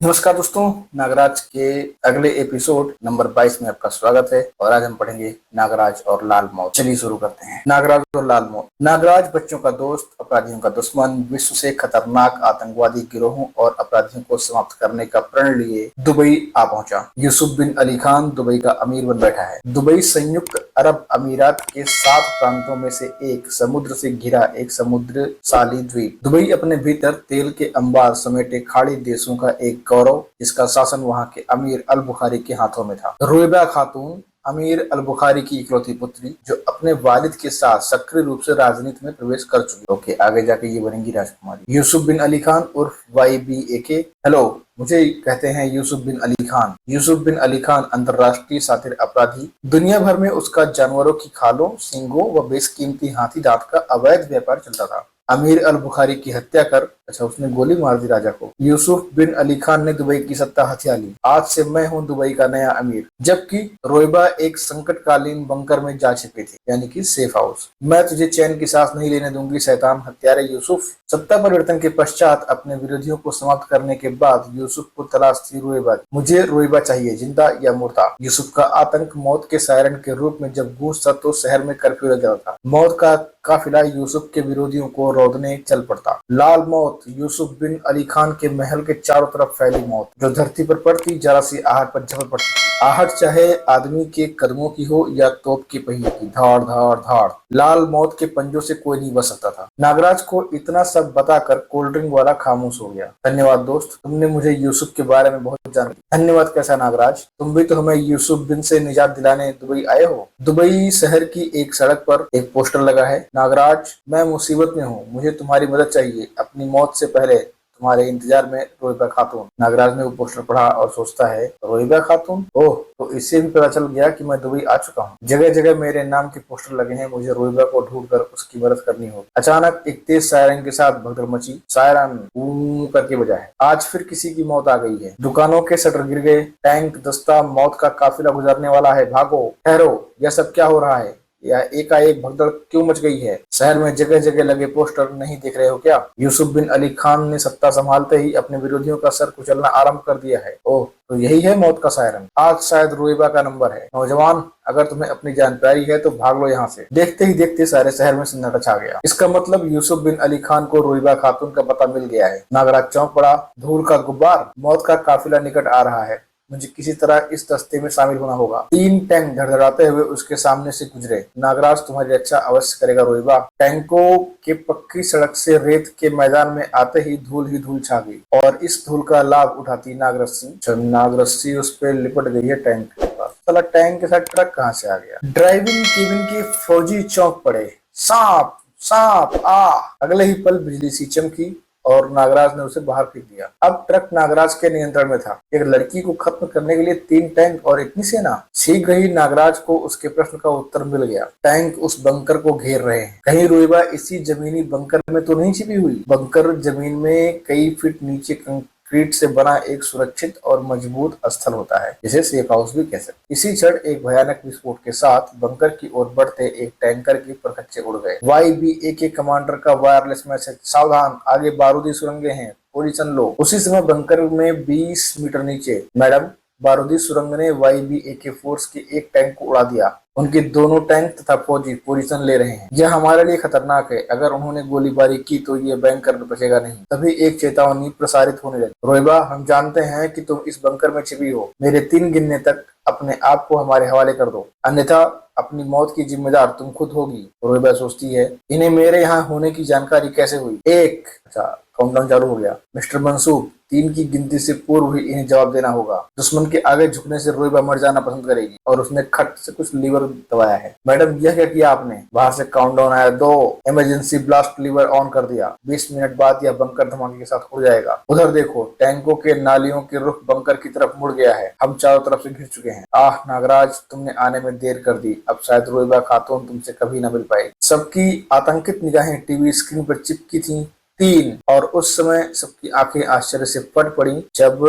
नमस्कार दोस्तों, नागराज के अगले एपिसोड नंबर 22 में आपका स्वागत है। और आज हम पढ़ेंगे नागराज और लाल मौत। चलिए शुरू करते हैं। नागराज और लाल मौत। नागराज बच्चों का दोस्त, अपराधियों का दुश्मन, विश्व से खतरनाक आतंकवादी गिरोहों और अपराधियों को समाप्त करने का प्रण लिए दुबई आ पहुंचा। यूसुफ बिन अली खान दुबई का अमीर बन बैठा है। दुबई संयुक्त अरब अमीरात के 7 प्रांतों में से एक, समुद्र से घिरा एक समुद्रशाली द्वीप। दुबई अपने भीतर तेल के अंबार समेटे खाड़ी देशों का एक गौरव, जिसका शासन वहां के अमीर अल बुखारी के हाथों में था। रोएबा खातून अमीर अल बुखारी की इकलौती पुत्री, जो अपने वालिद के साथ सक्रिय रूप से राजनीति में प्रवेश कर चुकी। ओके, आगे जाके ये बनेंगी राजकुमारी। यूसुफ बिन अली खान उर्फ YBAK। हेलो, मुझे कहते हैं यूसुफ बिन अली खान। यूसुफ बिन अली खान अंतर्राष्ट्रीय सातिर अपराधी। दुनिया भर में उसका जानवरों की खालों, सींगों व बेशकीमती हाथी दांत का अवैध व्यापार चलता था। अमीर अल बुखारी की हत्या कर, अच्छा उसने गोली मार दी राजा को। यूसुफ बिन अली खान ने दुबई की सत्ता हथिया ली। आज से मैं हूँ दुबई का नया अमीर। जबकि रोएबा एक संकटकालीन बंकर में जा छिपी थी, यानी कि सेफ हाउस। मैं तुझे चैन की सांस नहीं लेने दूंगी शैतान हत्यारे यूसुफ। सत्ता परिवर्तन के पश्चात अपने विरोधियों को समाप्त करने के बाद यूसुफ को तलाश थी रोएबा की। मुझे रोएबा चाहिए, जिंदा या मुर्दा। यूसुफ का आतंक मौत के सायरन के रूप में जब गूंजता तो शहर में कर्फ्यू लग जाता था। मौत का काफिला यूसुफ के विरोधियों को रोकने चल पड़ता। लाल मौत। यूसुफ बिन अली खान के महल के चारों तरफ फैली मौत, जो धरती पर पड़ती जरा सी आहट पर झपट पड़ती। आहट चाहे आदमी के कदमों की हो या तोप के पहिए की, धाड़ धाड़ धाड़। लाल मौत के पंजों से कोई नहीं बच सकता था। नागराज को इतना सब बताकर कोल्ड ड्रिंक वाला खामोश हो गया। धन्यवाद दोस्त, तुमने मुझे यूसुफ के बारे में बहुत जान दिया। धन्यवाद कैसा नागराज, तुम भी तो हमें यूसुफ बिन से निजात दिलाने दुबई आए हो। दुबई शहर की एक सड़क पर एक पोस्टर लगा है, नागराज मैं मुसीबत में हूँ, मुझे तुम्हारी मदद चाहिए, अपनी मौत से पहले तुम्हारे इंतजार में रोएबा खातून। नागराज ने वो पोस्टर पढ़ा और सोचता है, रोएबा खातून, ओह, तो इससे भी पता चल गया कि मैं दुबई आ चुका हूँ। जगह जगह मेरे नाम के पोस्टर लगे हैं, मुझे रोएबा को ढूंढकर उसकी मदद करनी होगी। अचानक एक तेज सायरन के साथ भगदड़ मची। सायरन ऊ करके बजा है। आज फिर किसी की मौत आ गई है। दुकानों के शटर गिर गए। टैंक दस्ता मौत का काफिला गुजरने वाला है, भागो। ठहरो, यह सब क्या हो रहा है? या एकाएक भगदड़ क्यों मच गई है? शहर में जगह जगह लगे पोस्टर नहीं देख रहे हो क्या? यूसुफ बिन अली खान ने सत्ता संभालते ही अपने विरोधियों का सर कुचलना आरंभ कर दिया है। ओह, तो यही है मौत का सायरन। आज शायद रोएबा का नंबर है। नौजवान, अगर तुम्हें अपनी जान प्यारी है तो भाग लो यहाँ से। देखते ही देखते सारे शहर में सन्नाटा छा गया। इसका मतलब यूसुफ बिन अली खान को रोएबा खातून का पता मिल गया है। नागराज चौंक पड़ा। धूल का गुब्बार, मौत का काफिला निकट आ रहा है, मुझे किसी तरह इस दस्ते में शामिल होना होगा। 3 टैंक धड़धड़ाते हुए उसके सामने से गुजरे। नागराज तुम्हारी रक्षा अवश्य करेगा रोएबा। टैंकों के पक्की सड़क से रेत के मैदान में आते ही धूल छा गई, और इस धूल का लाभ उठाती नागरस्सी उस पर लिपट गई है टैंक के पास। साला टैंक के साथ ट्रक कहाँ से आ गया? ड्राइविंग केबिन के फौजी चौंक पड़े। सांप सांप आ! अगले ही पल बिजली सी चमकी और नागराज ने उसे बाहर फेंक दिया। अब ट्रक नागराज के नियंत्रण में था। एक लड़की को खत्म करने के लिए 3 टैंक और इतनी सेना। शीघ्र ही नागराज को उसके प्रश्न का उत्तर मिल गया। टैंक उस बंकर को घेर रहे हैं। कहीं रोएबा इसी जमीनी बंकर में तो नहीं छिपी हुई? बंकर जमीन में कई फीट नीचे कंक्रीट से बना एक सुरक्षित और मजबूत स्थल होता है, जिसे सेफ हाउस भी कह सकते। इसी क्षण एक भयानक विस्फोट के साथ बंकर की ओर बढ़ते एक टैंकर के परखच्चे उड़ गए। YBAK कमांडर का वायरलेस मैसेज, सावधान, आगे बारूदी सुरंगें हैं, पोजीशन लो। उसी समय बंकर में 20 मीटर नीचे, मैडम, बारूदी सुरंग ने YBAK फोर्स के एक टैंक को उड़ा दिया। उनके दोनों टैंक तथा फौजी पोजीशन ले रहे हैं। यह हमारे लिए खतरनाक है। अगर उन्होंने गोलीबारी की तो ये बैंकर बचेगा नहीं। तभी एक चेतावनी प्रसारित होने लगी, रोएबा, हम जानते हैं कि तुम इस बंकर में छिपी हो। मेरे 3 गिनने तक अपने आप को हमारे हवाले कर दो, अन्यथा अपनी मौत की जिम्मेदार तुम खुद होगी। रोएबा सोचती है, इन्हें मेरे यहाँ होने की जानकारी कैसे हुई? 1, अच्छा काउंटडाउन चालू हो गया। मिस्टर मंसूब, 3 की गिनती से पूर्व ही इन्हें जवाब देना होगा। दुश्मन के आगे झुकने से रोएबा मर जाना पसंद करेगी। और उसने खट से कुछ लीवर दबाया है। मैडम, यह क्या किया आपने? बाहर से काउंटडाउन आया। 2, इमरजेंसी ब्लास्ट लीवर ऑन कर दिया। 20 मिनट बाद यह बंकर धमाके के साथ उड़ जाएगा। उधर देखो, टैंकों के नालियों के रुख बंकर की तरफ मुड़ गया है। हम चारों तरफ से घिर चुके हैं। आह नागराज, तुमने आने में देर कर दी। अब शायद रोएबा खातून तुमसे कभी न मिल पाएगी। सबकी आतंकित निगाहें टीवी स्क्रीन पर चिपकी थी। 3, और उस समय सबकी आंखें आश्चर्य से फट पड़ी जब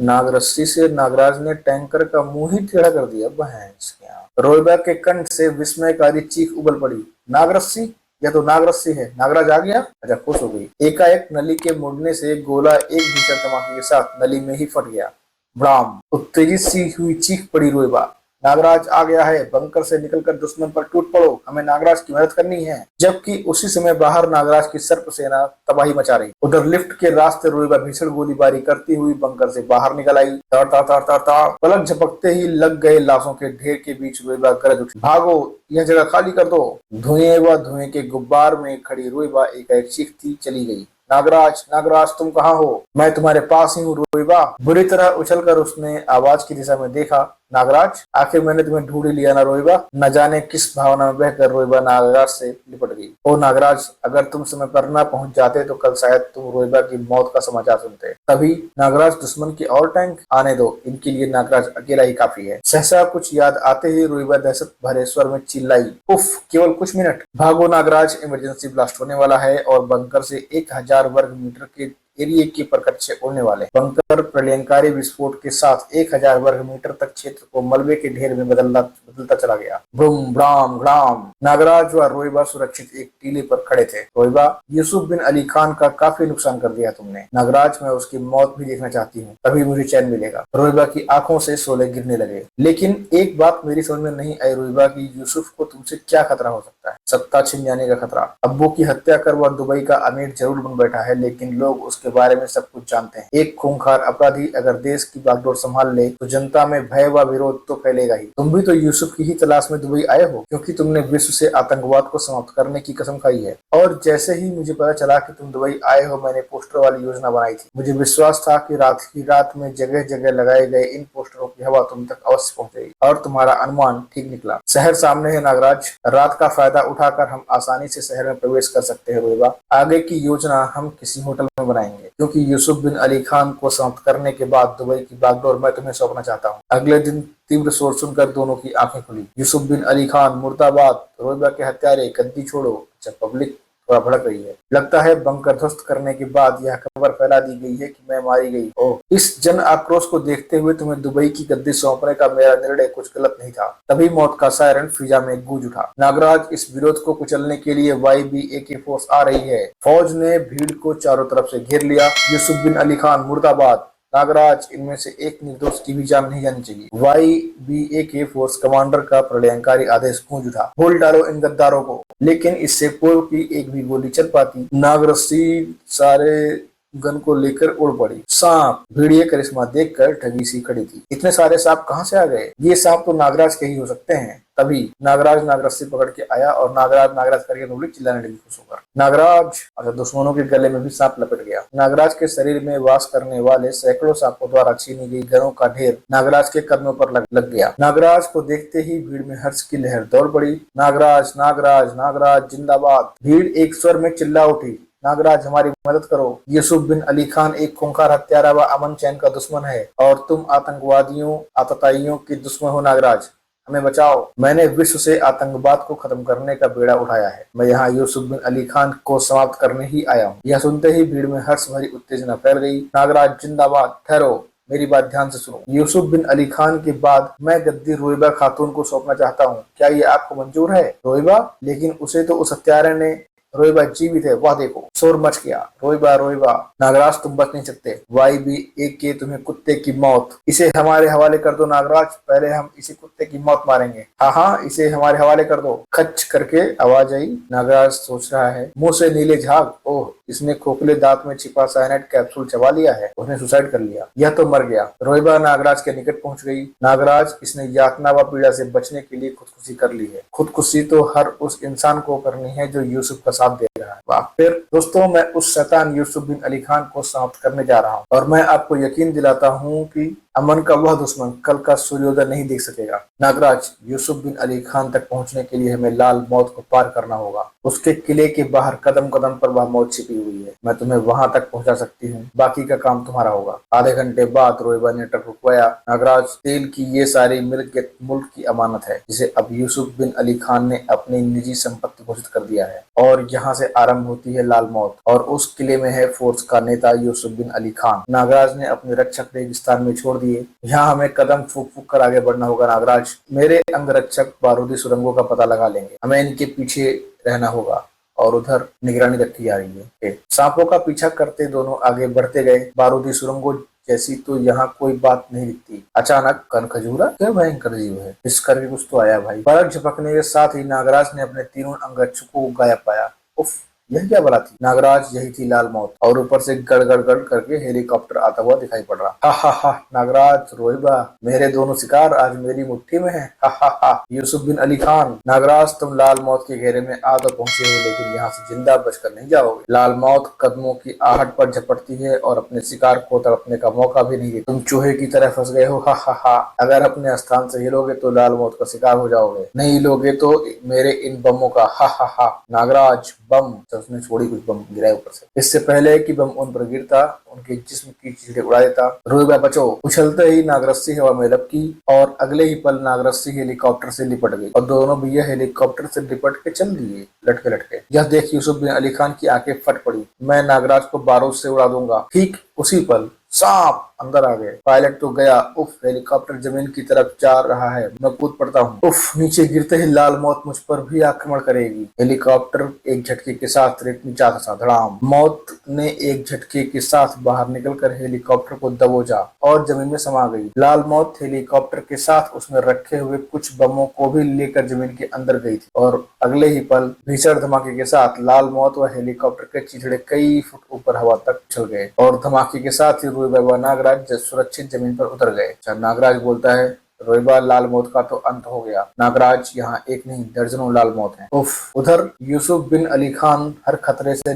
नागरस्सी से नागराज ने टैंकर का मुंह ही टेढ़ा कर दिया। भैंस क्या! रोएबा के कंठ से विस्मयकारी चीख उगल पड़ी। नागरस्सी, यह तो नागरस्सी है। नागराज आ गया। अच्छा, खुश हो गई। एकाएक नली के मुड़ने से गोला एक भीषण धमाके के साथ नली में ही फट गया। ब्राम! उत्तेजित सी हुई चीख पड़ी रोएबा। नागराज आ गया है, बंकर से निकलकर दुश्मन पर टूट पड़ो, हमें नागराज की मदद करनी है। जबकि उसी समय बाहर नागराज की सर्प सेना तबाही मचा रही। उधर लिफ्ट के रास्ते रोएबा भीषण गोलीबारी करती हुई बंकर से बाहर निकल आई। तार तार तार तार तार, पलक झपकते ही लग गए लाशों के ढेर के बीच रोएबा गरज उठी। भागो, यह जगह खाली कर दो। धुएं व धुएं के गुब्बार में खड़ी रोएबा एकाएक चीखती चली गई। नागराज, नागराज तुम कहाँ हो? मैं तुम्हारे पास ही हूँ रोएबा। बुरी तरह उछलकर उसने आवाज की दिशा में देखा। नागराज, आखिर मैंने तुम्हें ढूंढ ही लिया ना रोएबा। न जाने किस भावना में बहकर रोएबा नागराज से लिपट गई। ओ नागराज, अगर तुम समय पर न पहुंच जाते तो कल शायद तुम रोएबा की मौत का समाचार सुनते। तभी नागराज, दुश्मन की और टैंक आने दो, इनके लिए नागराज अकेला ही काफी है। सहसा कुछ याद आते ही रोएबा दहशत भरे स्वर में चिल्लाई, उफ, केवल कुछ मिनट। भागो नागराज, इमरजेंसी ब्लास्ट होने वाला है और बंकर से 1000 वर्ग मीटर के एरिया के प्रकट उड़ने वाले। बंकर प्रलयंकारी विस्फोट के साथ 1000 वर्ग मीटर तक क्षेत्र को मलबे के ढेर में बदलता चला गया। ब्रूम ब्राम ग्राम। नागराज व रोएबा सुरक्षित एक टीले पर खड़े थे। रोएबा, यूसुफ बिन अली खान का काफी नुकसान कर दिया तुमने। नागराज, मैं उसकी मौत भी देखना चाहती हूँ, तभी मुझे चैन मिलेगा। रोएबा की आंखों से शोले गिरने लगे। लेकिन एक बात मेरी समझ में नहीं आई रोएबा की यूसुफ को तुमसे क्या खतरा हो सकता है? सत्ता छिन जाने का खतरा। अब्बू की हत्या कर वह दुबई का अमीर जरूर बन बैठा है, लेकिन लोग उसके बारे में सब कुछ जानते हैं। एक खूंखार अपराधी अगर देश की बागडोर संभाल ले तो जनता में भय व विरोध तो फैलेगा ही। तुम भी तो यूसुफ की ही तलाश में दुबई आए हो, क्योंकि तुमने विश्व से आतंकवाद को समाप्त करने की कसम खाई है। और जैसे ही मुझे पता चला कि तुम दुबई आए हो, मैंने पोस्टर वाली योजना बनाई थी। मुझे विश्वास था कि रात में जगह जगह लगाए गए इन पोस्टरों की हवा तुम तक अवश्य पहुंचेगी, और तुम्हारा अनुमान ठीक निकला। शहर सामने है नागराज, रात का फायदा उठाकर हम आसानी से शहर में प्रवेश कर सकते हैं रोएबा। आगे की योजना हम किसी होटल में बनाएंगे, क्योंकि यूसुफ बिन अली खान को समाप्त करने के बाद दुबई की बागडोर मैं तुम्हें सौंपना चाहता हूँ। अगले दिन तीव्र शोर सुनकर दोनों की आंखें खुली। यूसुफ बिन अली खान मुर्दाबाद, रोएबा के हत्यारे, गद्दी छोड़ो। अच्छा, पब्लिक थोड़ा भड़क रही है। लगता है बंकर ध्वस्त करने के बाद यह खबर फैला दी गई है कि मैं मारी गई। ओह, इस जन आक्रोश को देखते हुए तुम्हें दुबई की गद्दी सौंपने का मेरा निर्णय कुछ गलत नहीं था। तभी मौत का सायरन फिजा में गूंज उठा। नागराज, इस विरोध को कुचलने के लिए YBA की फोर्स आ रही है। फौज ने भीड़ को चारों तरफ से घेर लिया। यूसुफ बिन अली खान मुर्दाबाद। नागराज, इनमें से एक निर्दोष की भी जान नहीं जानी चाहिए। YBA के फोर्स कमांडर का प्रलयंकारी आदेश गूंज उठा। भूल डालो इन गद्दारों को। लेकिन इससे पूर्व की एक भी गोली चल पाती, नागरस्सी सारे गन को लेकर उड़ पड़ी। सांप! भेड़िए करिश्मा देखकर ठगी सी खड़ी थी। इतने सारे सांप कहाँ से आ गए? ये सांप तो नागराज के ही हो सकते हैं। तभी नागराज नागरस्सी पकड़ के आया और नागराज नागराज करके पब्लिक चिल्लाने लगी खुश होकर। नागराज! अच्छा, दुश्मनों के गले में भी सांप लपेट गया। नागराज के शरीर में वास करने वाले सैकड़ों सांपों द्वारा छीनी गई गनों का ढेर नागराज के कदमों पर लग गया। नागराज को देखते ही भीड़ में हर्ष की लहर दौड़ पड़ी। नागराज, नागराज, नागराज जिंदाबाद! भीड़ एक स्वर में चिल्ला उठी। नागराज, हमारी मदद करो। यूसुफ बिन अली खान एक खूंखार हत्यारा व अमन चैन का दुश्मन है, और तुम आतंकवादियों आतताइयों के दुश्मन हो। नागराज, हमें बचाओ। मैंने विश्व से आतंकवाद को खत्म करने का बेड़ा उठाया है। मैं यहाँ यूसुफ बिन अली खान को समाप्त करने ही आया हूँ। यह सुनते ही भीड़ में हर्ष भरी उत्तेजना फैल गई। नागराज जिंदाबाद! ठहरो, मेरी बात ध्यान से सुनो। यूसुफ बिन अली खान के बाद मैं गद्दी रोएबा खातून को सौंपना चाहता हूँ। क्या ये आपको मंजूर है? रोएबा? लेकिन उसे तो उस हत्यारे ने। रोएबा जीवित है, वह देखो। शोर मच गया। रोएबा, रोएबा! नागराज, तुम बच नहीं सकते। YBA के तुम्हें कुत्ते की मौत। इसे हमारे हवाले कर दो नागराज, पहले हम इसी कुत्ते की मौत मारेंगे। हाँ हाँ, इसे हमारे हवाले कर दो। खच करके आवाज आई। नागराज सोच रहा है, मुंह से नीले झाग। ओह, इसने खोखले दांत में छिपा साइनाइड कैप्सूल चबा लिया है। उसने सुसाइड कर लिया। यह तो मर गया। रोएबा नागराज के निकट पहुंच गई। नागराज, इसने यातना व पीड़ा से बचने के लिए खुदकुशी कर ली है। खुदकुशी तो हर उस इंसान को करनी है जो यूसुफ का साथ दे रहा है। वाह! फिर दोस्तों, मैं उस शैतान यूसुफ बिन अली खान को समाप्त करने जा रहा हूँ, और मैं आपको यकीन दिलाता हूँ कि अमन का वह दुश्मन कल का सूर्योदय नहीं देख सकेगा। नागराज, यूसुफ बिन अली खान तक पहुंचने के लिए हमें लाल मौत को पार करना होगा। उसके किले के बाहर कदम कदम पर वह मौत छिपी हुई है। मैं तुम्हें वहां तक पहुंचा सकती हूँ, बाकी का काम तुम्हारा होगा। आधे घंटे बाद रोएबा ने ट्रक रुकवाया। नागराज, तेल की ये सारी मिल्कियत मुल्क की अमानत है, जिसे अब यूसुफ बिन अली खान ने अपनी निजी संपत्ति घोषित कर दिया है, और यहाँ से आरंभ होती है लाल मौत, और उस किले में है फोर्स का नेता यूसुफ बिन अली खान। नागराज ने अपने रक्षक रेगिस्तान में छोड़ दिए। यहाँ हमें कदम फूक फूक कर आगे बढ़ना होगा। नागराज, मेरे अंगरक्षक बारूदी सुरंगों का पता लगा लेंगे, हमें इनके पीछे रहना होगा और उधर निगरानी रखी जा रही है। सांपों का पीछा करते दोनों आगे बढ़ते गए। बारूदी सुरंगों जैसी तो यहाँ कोई बात नहीं दिखती। अचानक कनखजूरा क्या भयंकर जीव है, इस करके कुछ तो आया भाई। पलक झपकने के साथ ही नागराज ने अपने तीनों अंगरक्षकों को गायब पाया। उफ, यह क्या बला थी? नागराज, यही थी लाल मौत। और ऊपर से गड़ गड़ गड़ करके हेलीकॉप्टर आता हुआ दिखाई पड़ रहा। हा हा हा, नागराज, रोहिबा, मेरे दोनों शिकार आज मेरी मुट्ठी में है। हा हा हा, यूसुफ बिन अली खान, नागराज तुम लाल मौत के घेरे में आ तो पहुंचे हो, लेकिन यहाँ से जिंदा बचकर नहीं जाओगे। लाल मौत कदमों की आहट पर झपटती है और अपने शिकार को तड़पने का मौका भी नहीं देती। तुम चूहे की तरह फंस गए हो। हा हा हा, अगर अपने स्थान से हिलोगे तो लाल मौत का शिकार हो जाओगे, नहीं हिलोगे तो मेरे इन बमों का। हा हा हा, नागराज, बम। उसने छोड़ी कुछ बम गिराए ऊपर से। इससे पहले कि बम उन पर गिरता, उनके जिस्म की चीजें उड़ा देता। रोहिबा बचो। उछलते ही नागरस्सी हवा में लपकी और अगले ही पल नागरस्सी हेलीकॉप्टर से लिपट गई और दोनों भैया हेलीकॉप्टर से लिपट के चल दिए, लटके लटके। यह देख यूसुफ बिन अली खान की आंखें फट पड़ी। मैं नागराज को बारूद से उड़ा दूंगा। ठीक उसी पल सांप अंदर आ गए। पायलट तो गया। उफ, हेलीकॉप्टर जमीन की तरफ जा रहा है, मैं कूद पड़ता हूँ। उफ, नीचे गिरते ही लाल मौत मुझ पर भी आक्रमण करेगी। हेलीकॉप्टर एक झटके के साथ रेत में जा धंसा। धड़ाम। मौत ने एक झटके के साथ बाहर निकलकर हेलीकॉप्टर को दबोचा और जमीन में समा गई। लाल मौत हेलीकॉप्टर के साथ उसमें रखे हुए कुछ बमों को भी लेकर जमीन के अंदर गई थी और अगले ही पल भीषण धमाके के साथ लाल मौत व हेलीकॉप्टर के चिथड़े कई फुट ऊपर हवा तक उछल गए और धमाके के साथ ही रोहिबा नागराज सुरक्षित जमीन पर उतर गए। नागराज बोलता है, रोहिबा, लाल मौत का तो अंत हो गया। नागराज, यहाँ एक नहीं दर्जनों लाल मौत हैं। उफ। उधर यूसुफ बिन अली खान हर खतरे से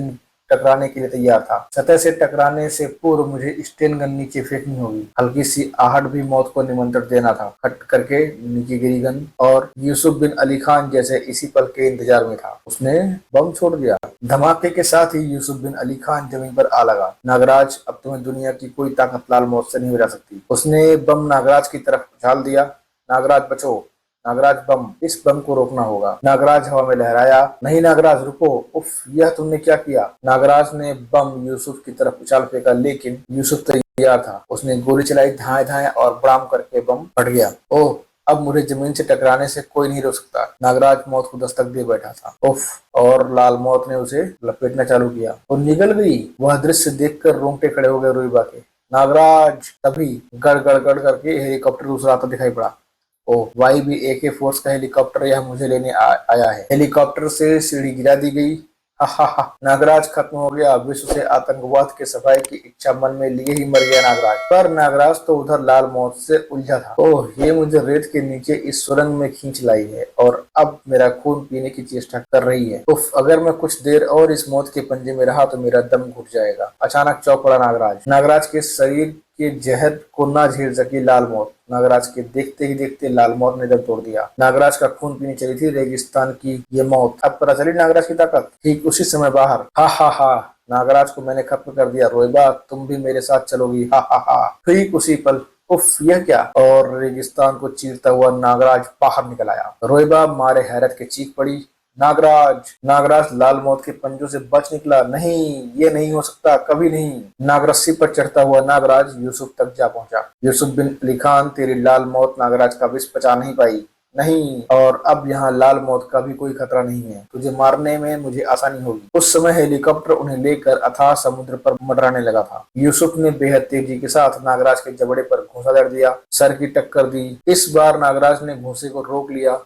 टकराने के लिए तैयार था। सतह से टकराने से पूर्व मुझे स्टेन गन नीचे फेंकनी होगी। हल्की सी आहट भी मौत को निमंत्रण देना था। खट करके नीचे गिरी गन और यूसुफ बिन अली खान जैसे इसी पल के इंतजार में था। उसने बम छोड़ दिया। धमाके के साथ ही यूसुफ बिन अली खान जमीन पर आ लगा। नागराज, अब तुम्हें दुनिया की कोई ताकत लाल मौत से नहीं बचा सकती। उसने बम नागराज की तरफ उछाल दिया। नागराज बचो। नागराज, बम, इस बम को रोकना होगा। नागराज हवा में लहराया। नहीं नागराज, रुको। उफ, यह तुमने क्या किया? नागराज ने बम यूसुफ की तरफ उछाल फेंका, लेकिन यूसुफ तैयार था। उसने गोली चलाई, धाए धाए, और बड़ाम करके बम फट गया। ओह, अब मुझे जमीन से टकराने से कोई नहीं रोक सकता। नागराज मौत को दस्तक दे बैठा था। उफ, और लाल मौत ने उसे लपेटना चालू किया। वो निगल गई। वह दृश्य देखकर रोंगटे खड़े हो गए रोहिबा के। नागराज, तभी गड़ गड़ गड़ करके हेलीकॉप्टर दूसरा आता दिखाई पड़ा। ओ, वाई भी AK फोर्स का हेलीकॉप्टर यह मुझे लेने आया है। हेलीकॉप्टर से सीढ़ी गिरा दी गई। हा हा हा, नागराज खत्म हो गया। विश्व से आतंकवाद के सफाई की इच्छा मन में लिए ही मर गया नागराज। पर नागराज तो उधर लाल मौत से उलझा था। ओह, ये मुझे रेत के नीचे इस सुरंग में खींच लाई है और अब मेरा खून पीने की चेष्टा कर रही है। उफ, अगर मैं कुछ देर और इस मौत के पंजे में रहा तो मेरा दम घुट जाएगा। अचानक चौंक पड़ा नागराज। नागराज के शरीर के जहर को ना झेल सकी लाल मौत। नागराज के देखते ही देखते लाल मौत ने दम तोड़ दिया। नागराज का खून पीने चली थी रेगिस्तान की ये मौत। अब पता चली नागराज की ताकत। ठीक उसी समय बाहर। हा हा हा, नागराज को मैंने खत्म कर दिया। रोहिबा, तुम भी मेरे साथ चलोगी। हा हा हा। ठीक उसी पल, उफ, यह क्या? और रेगिस्तान को चीरता हुआ नागराज बाहर निकल आया। रोहिबा मारे हैरत के चीख पड़ी। नागराज, नागराज लाल मौत के पंजों से बच निकला। नहीं, ये नहीं हो सकता, कभी नहीं। नागरस्सी पर चढ़ता हुआ नागराज यूसुफ तक जा पहुंचा। यूसुफ बिन अली खान, तेरी लाल मौत नागराज का विष पचा नहीं पाई। नहीं, और अब यहाँ लाल मौत का भी कोई खतरा नहीं है। तुझे मारने में मुझे आसानी होगी। उस समय हेलीकॉप्टर उन्हें लेकर अथाह समुद्र पर मंडराने लगा था। यूसुफ ने बेहद तेजी के साथ नागराज के जबड़े पर घूंसा दर दिया, सर की टक्कर दी। इस बार नागराज ने घूंसे को रोक लिया।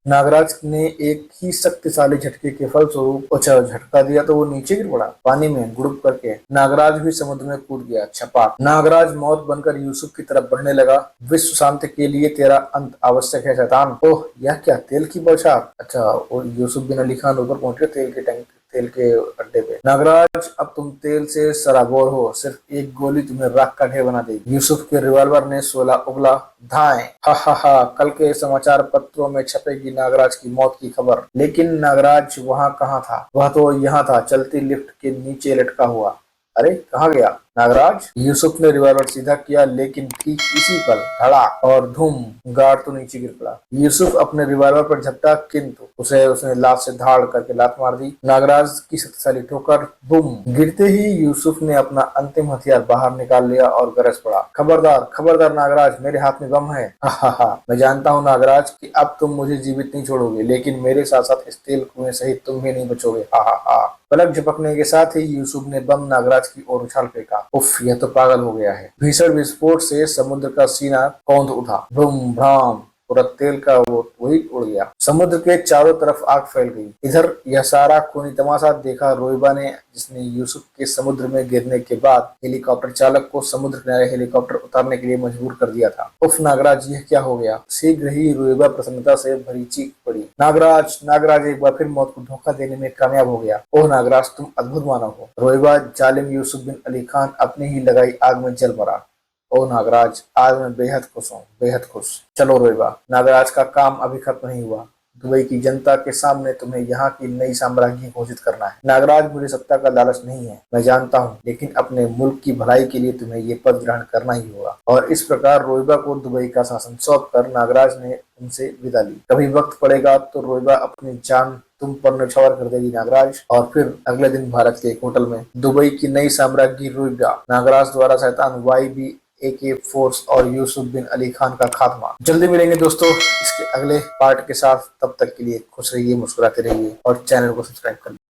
नागराज ने एक ही शक्तिशाली झटके के फलस्वरूप झटका दिया तो वो नीचे गिर पड़ा, पानी में गुड़ुप करके। नागराज भी समुद्र में कूद गया। छपाक। नागराज मौत बनकर यूसुफ की तरफ बढ़ने लगा। विश्व शांति के लिए तेरा अंत आवश्यक है शैतान। ओह, यह क्या? तेल की बौछार। अच्छा, और यूसुफ बिन अली खान ऊपर पहुंचे तेल के अड्डे पे। नागराज, अब तुम तेल से सराबोर हो। सिर्फ एक गोली तुम्हें राख का ढेर बना देगी। यूसुफ के रिवॉल्वर ने शोला उगला। धाएं। हा हा हा, कल के समाचार पत्रों में छपेगी नागराज की मौत की खबर। लेकिन नागराज वहाँ कहाँ था? वह तो यहाँ था, चलती लिफ्ट के नीचे लटका हुआ। अरे, कहाँ गया? नागराज, यूसुफ ने रिवॉल्वर सीधा किया, लेकिन ठीक इसी पल धड़ाक और धूम, गार्ड तो नीचे गिर पड़ा। यूसुफ अपने रिवॉल्वर पर झपटा, किंतु उसे उसने लात से धाड़ करके लात मार दी। नागराज की शक्तिशाली ठोकर, बूम। गिरते ही यूसुफ ने अपना अंतिम हथियार बाहर निकाल लिया और गरज पड़ा, खबरदार खबरदार नागराज, मेरे हाथ में बम है। हा, मैं जानता हूँ नागराज कि अब तुम मुझे जीवित नहीं छोड़ोगे, लेकिन मेरे साथ साथ इस तेल कुएं सहित तुम भी नहीं बचोगे। हा। पलक झपकने के साथ ही यूसुफ ने बम नागराज की ओर उछाल फेंका। उफ, यह तो पागल हो गया है। भीषण विस्फोट से समुद्र का सीना कौंध उठा। भ्रूम भ्राम, पूरा तेल का वो वही उड़ गया। समुद्र के चारों तरफ आग फैल गई। इधर यह सारा खूनी तमाशा देखा रोइबा ने, जिसने यूसुफ के समुद्र में गिरने के बाद हेलीकॉप्टर चालक को समुद्र किनारे हेलीकॉप्टर उतारने के लिए मजबूर कर दिया था। उफ नागराज, यह क्या हो गया। शीघ्र ही रोइबा प्रसन्नता से भरी चीख पड़ी। नागराज, नागराज एक बार फिर मौत को धोखा देने में कामयाब हो गया। ओह नागराज, तुम अद्भुत मानव हो। रोइबा जालिम यूसुफ बिन अली खान अपनी ही लगाई आग में जल मरा। ओ नागराज, आज मैं बेहद खुश हूँ, बेहद खुश। चलो रोइबा, नागराज का काम अभी खत्म नहीं हुआ। दुबई की जनता के सामने तुम्हें यहाँ की नई साम्राज्ञी घोषित करना है। नागराज, मुझे सत्ता का लालच नहीं है, मैं जानता हूँ, लेकिन अपने मुल्क की भलाई के लिए तुम्हें ये पद ग्रहण करना ही होगा। और इस प्रकार रोइबा को दुबई का शासन सौंप कर नागराज ने उनसे विदा ली। कभी वक्त पड़ेगा तो रोइबा अपनी जान तुम पर न्यौछावर कर देगी नागराज। और फिर अगले दिन भारत के एक होटल में दुबई की नई साम्राज्ञी रोइबा नागराज द्वारा शैतान YB AK फोर्स और यूसुफ बिन अली खान का खात्मा। जल्दी मिलेंगे दोस्तों इसके अगले पार्ट के साथ। तब तक के लिए खुश रहिए, मुस्कुराते रहिए और चैनल को सब्सक्राइब कर लीजिए।